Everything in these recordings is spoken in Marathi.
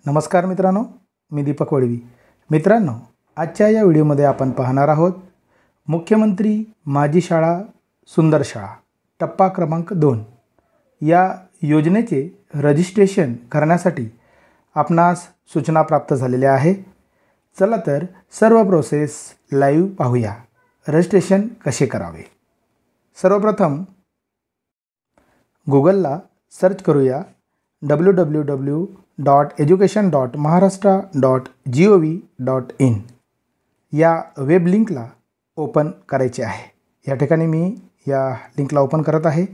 नमस्कार मित्रांनो, मी दीपक वडवी. मित्रांनो, आजच्या या व्हिडिओमध्ये आपण पाहणार आहोत मुख्यमंत्री माझी शाळा सुंदर शाळा टप्पा क्रमांक 2 या योजनेचे रजिस्ट्रेशन करण्यासाठी आपणास सूचना प्राप्त झालेल्या आहे. चला तर सर्व प्रोसेस लाईव्ह पाहूया. रजिस्ट्रेशन कसे करावे. सर्वप्रथम गूगलला सर्च करूया www.education.maharashtra.gov.in या वेब लिंकला ओपन करायचे आहे. या ठिकाणी मी या लिंकला ओपन करत आहे.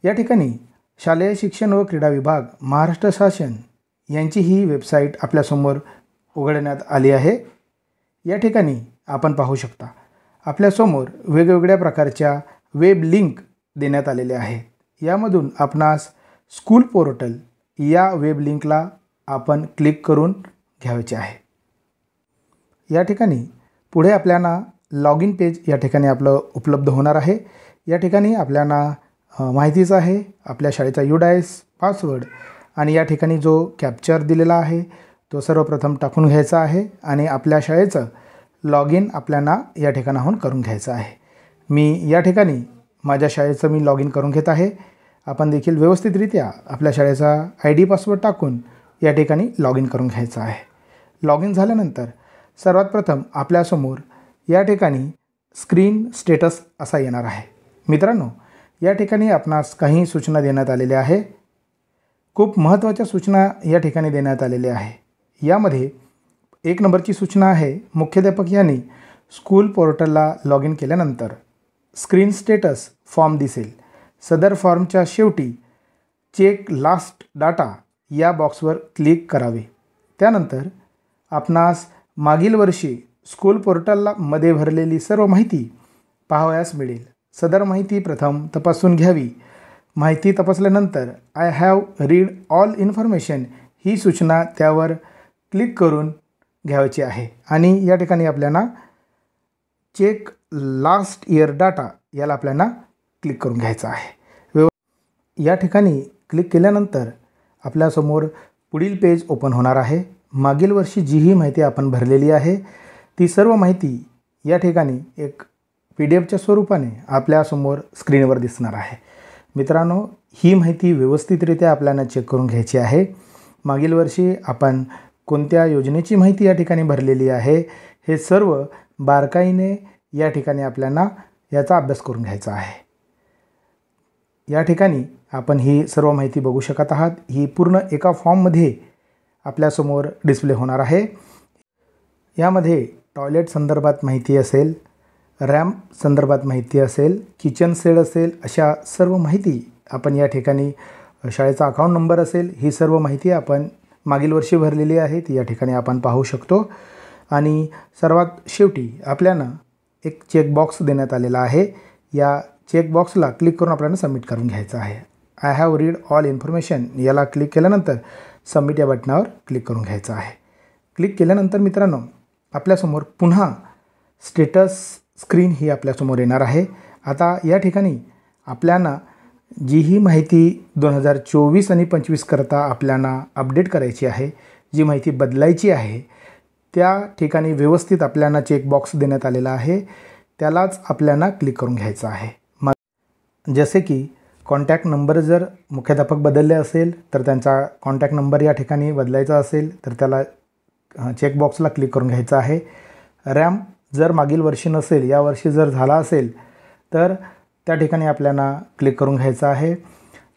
या ठिकाणी शालेय शिक्षण व क्रीडा विभाग महाराष्ट्र शासन यांची ही वेबसाईट आपल्यासमोर उघडण्यात आली आहे. या ठिकाणी आपण पाहू शकता आपल्यासमोर वेगवेगळ्या प्रकारच्या वेब लिंक देण्यात आलेल्या आहेत. यामधून आपणास स्कूल पोर्टल या वेब लिंकला आपण क्लिक करून घ्यायचे आहे. या ठिकाणी पुढे आपल्याला लॉग इन पेज या ठिकाणी आपलं उपलब्ध होणार आहे. या ठिकाणी आपल्याला माहितीच आहे आपल्या शाळेचा UDIS पासवर्ड आणि या ठिकाणी जो कॅप्चर दिलेला आहे तो सर्वप्रथम टाकून घ्यायचा आहे आणि आपल्या शाळेचं लॉग इन आपल्याला या ठिकाणाहून करून घ्यायचं आहे. मी या ठिकाणी माझ्या शाळेचं मी लॉग इन करून घेत आहे. आपण देखील व्यवस्थितरित्या आपल्या शाळेचा ID पासवर्ड टाकून या ठिकाणी लॉग इन करून घ्यायचं आहे. लॉग इन झाल्यानंतर सर्वात प्रथम आपल्यासमोर या ठिकाणी स्क्रीन स्टेटस असा येणार आहे. मित्रांनो, या ठिकाणी आपणास काही सूचना देण्यात आलेल्या आहे. खूप महत्त्वाच्या सूचना या ठिकाणी देण्यात आलेल्या आहे. यामध्ये 1 नंबरची सूचना आहे, मुख्याध्यापक यांनी स्कूल पोर्टलला लॉग इन केल्यानंतर स्क्रीन स्टेटस फॉर्म दिसेल. सदर फॉर्मच्या शेवटी चेक लास्ट डाटा या बॉक्सवर क्लिक करावे. त्यानंतर आपणास मागील वर्षी स्कूल पोर्टलला मध्ये भरलेली सर्व माहिती पाहावयास मिळेल. सदर माहिती प्रथम तपासून घ्यावी. माहिती तपासल्यानंतर I have read all information ही सूचना त्यावर क्लिक करून घ्यायची आहे आणि या ठिकाणी आपल्याला चेक लास्ट इयर डाटा याला आपल्याला क्लिक करून घ्यायचं आहे. या ठिकाणी क्लिक केल्यानंतर आपल्यासमोर पुढील पेज ओपन होणार आहे. मागील वर्षी जीही माहिती आपण भरलेली आहे ती सर्व माहिती या ठिकाणी एक PDF स्वरूपाने आपल्यासमोर स्क्रीनवर दिसणार आहे. मित्रांनो, ही माहिती व्यवस्थितरित्या आपल्याला चेक करून घ्यायची आहे. मागील वर्षी आपण कोणत्या योजनेची माहिती या ठिकाणी भरलेली आहे हे सर्व बारकाईने या ठिकाणी आपल्याला याचा अभ्यास करून घ्यायचा आहे. या ठिकाणी आपण ही सर्व माहिती बघू शकत आहात. ही पूर्ण एका फॉर्ममध्ये आपल्यासमोर डिस्प्ले होणार आहे. यामध्ये टॉयलेट संदर्भात माहिती असेल, रॅम्प संदर्भात माहिती असेल, किचन सेड असेल, अशा सर्व माहिती आपण या ठिकाणी शाळेचा अकाउंट नंबर असेल, ही सर्व माहिती आपण मागील वर्षी भरलेली आहे ती या ठिकाणी आपण पाहू शकतो. आणि सर्वात शेवटी आपल्याला एक चेकबॉक्स देण्यात आलेला आहे. या चेकबॉक्सला क्लिक करून आपल्याला सबमिट करून घ्यायचं आहे. I have read all information याला क्लिक केल्यानंतर सबमिट या बटनावर क्लिक करून घ्यायचं आहे. क्लिक केल्यानंतर मित्रांनो आपल्यासमोर पुन्हा स्टेटस स्क्रीन ही आपल्यासमोर येणार आहे. आता या ठिकाणी आपल्याला जी ही माहिती 2024 आणि 25 करता आपल्याला अपडेट करायची आहे, जी माहिती बदलायची आहे, त्या ठिकाणी व्यवस्थित आपल्याला चेकबॉक्स देण्यात आलेला आहे. त्यालाच आपल्याला क्लिक करून घ्यायचं आहे. जसे की कॉन्टॅक्ट नंबर जर मुख्याध्यापक बदलले असेल तर त्यांचा कॉन्टॅक्ट नंबर या ठिकाणी बदलायचा असेल तर त्याला चेकबॉक्सला क्लिक करून घ्यायचं आहे. रॅम्प जर मागील वर्षी नसेल, या वर्षी जर झाला असेल तर त्या ठिकाणी आपल्याला क्लिक करून घ्यायचं आहे.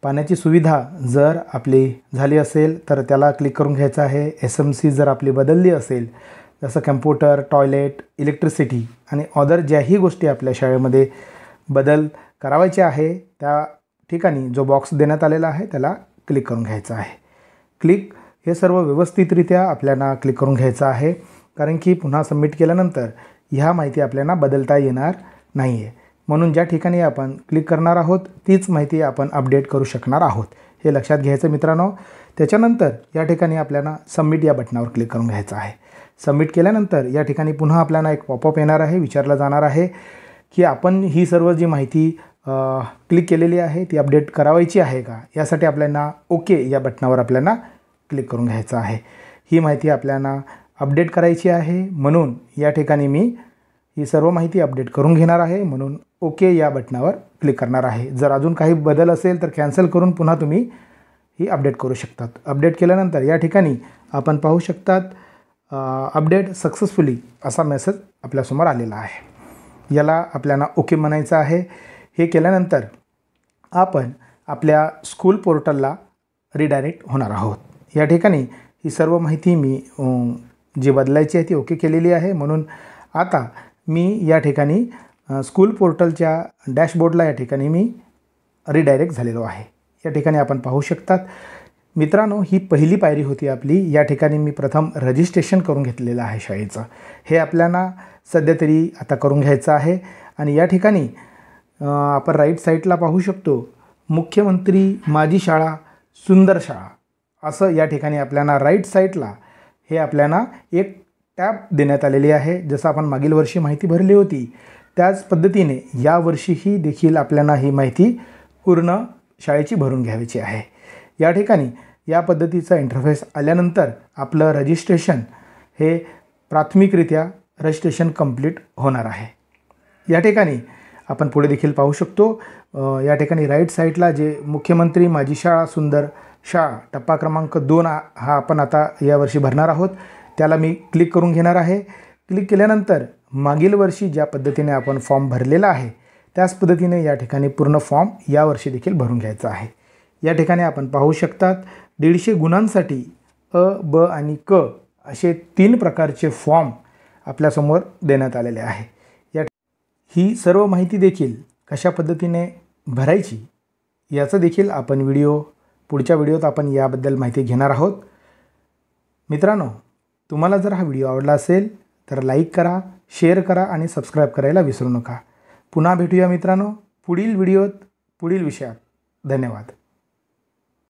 पाण्याची सुविधा जर आपली झाली असेल तर त्याला क्लिक करून घ्यायचं आहे. SMC जर आपली बदलली असेल, जसं कम्प्युटर, टॉयलेट, इलेक्ट्रिसिटी आणि अदर ज्याही गोष्टी आपल्या शाळेमध्ये बदल करावायचे आहे त्या ठिकाणी जो बॉक्स देण्यात आलेला आहे त्याला क्लिक करून घ्यायचं आहे. क्लिक हे सर्व व्यवस्थितरित्या आपल्याला क्लिक करून घ्यायचं आहे, कारण की पुन्हा सबमिट केल्यानंतर ह्या माहिती आपल्याला बदलता येणार नाही आहे. म्हणून ज्या ठिकाणी आपण क्लिक करणार आहोत तीच माहिती आपण अपडेट करू शकणार आहोत, हे लक्षात घ्यायचं मित्रांनो. त्याच्यानंतर या ठिकाणी आपल्याला सबमिट या बटनावर क्लिक करून घ्यायचं आहे. सबमिट केल्यानंतर या ठिकाणी पुन्हा आपल्याला एक पॉपअप येणार आहे. विचारलं जाणार आहे की आपण ही सर्व जी माहिती क्लिक केलेली आहे ती अपडेट करावायची आहे का, यासाठी आपल्याला ओके या बटनावर आपल्याला क्लिक करून घ्यायचं आहे. ही माहिती आपल्याला अपडेट करायची आहे, म्हणून या ठिकाणी मी ही सर्व माहिती अपडेट करून घेणार आहे. म्हणून ओके या बटनावर क्लिक करणार आहे. जर अजून काही बदल असेल तर कॅन्सल करून पुन्हा तुम्ही ही अपडेट करू शकतात. अपडेट केल्यानंतर या ठिकाणी आपण पाहू शकतात अपडेट सक्सेसफुली असा मेसेज आपल्यासमोर आलेला आहे. याला आपल्याला ओके म्हणायचं आहे. हे केल्यानंतर आपण आपल्या स्कूल पोर्टलला रिडायरेक्ट होणार आहोत. या ठिकाणी ही सर्व माहिती मी जी बदलायची आहे ती ओके केलेली आहे. म्हणून आता मी या ठिकाणी स्कूल पोर्टलच्या डॅशबोर्डला या ठिकाणी मी रिडायरेक्ट झालेलो आहे. या ठिकाणी आपण पाहू शकतात मित्रांनो, ही पहिली पायरी होती आपली. या ठिकाणी मी प्रथम रजिस्ट्रेशन करून घेतलेलं आहे शाळेचं. हे आपल्याला सध्या तरी आता करून घ्यायचं आहे. आणि या ठिकाणी आपण राईट साईडला पाहू शकतो मुख्यमंत्री माझी शाळा सुंदर शाळा असं या ठिकाणी आपल्याला राईट साईडला हे आपल्याला एक टॅब देण्यात आलेली आहे. जसं आपण मागील वर्षी माहिती भरली होती त्याच पद्धतीने यावर्षीही देखील आपल्याला ही माहिती पूर्ण शाळेची भरून घ्यायची आहे. या ठिकाणी या पद्धतीचा इंटरफेस आल्यानंतर आपलं रजिस्ट्रेशन हे प्राथमिकरित्या रजिस्ट्रेशन कंप्लीट होणार आहे. या ठिकाणी आपण पुढे देखील पाहू शकतो या ठिकाणी राईट साईडला जे मुख्यमंत्री माझी शाळा सुंदर शाळा टप्पा क्रमांक 2 हा आपण आता यावर्षी भरणार आहोत. त्याला मी क्लिक करून घेणार आहे. क्लिक केल्यानंतर मागील वर्षी ज्या पद्धतीने आपण फॉर्म भरलेला आहे त्याच पद्धतीने या ठिकाणी पूर्ण फॉर्म यावर्षी देखील भरून घ्यायचा आहे. या ठिकाणी आपण पाहू शकतात 150 गुणांसाठी अ, ब आणि क असे 3 प्रकारचे फॉर्म आपल्यासमोर देण्यात आलेले आहे. ही सर्व माहिती देखील कशा पद्धतीने भरायची याचं देखील आपण पुढच्या व्हिडिओत आपण याबद्दल माहिती घेणार आहोत. मित्रांनो, तुम्हाला जर हा व्हिडिओ आवडला असेल तर लाईक करा, शेअर करा आणि सबस्क्राईब करायला विसरू नका. पुन्हा भेटूया मित्रांनो पुढील व्हिडिओत पुढील विषयात. धन्यवाद.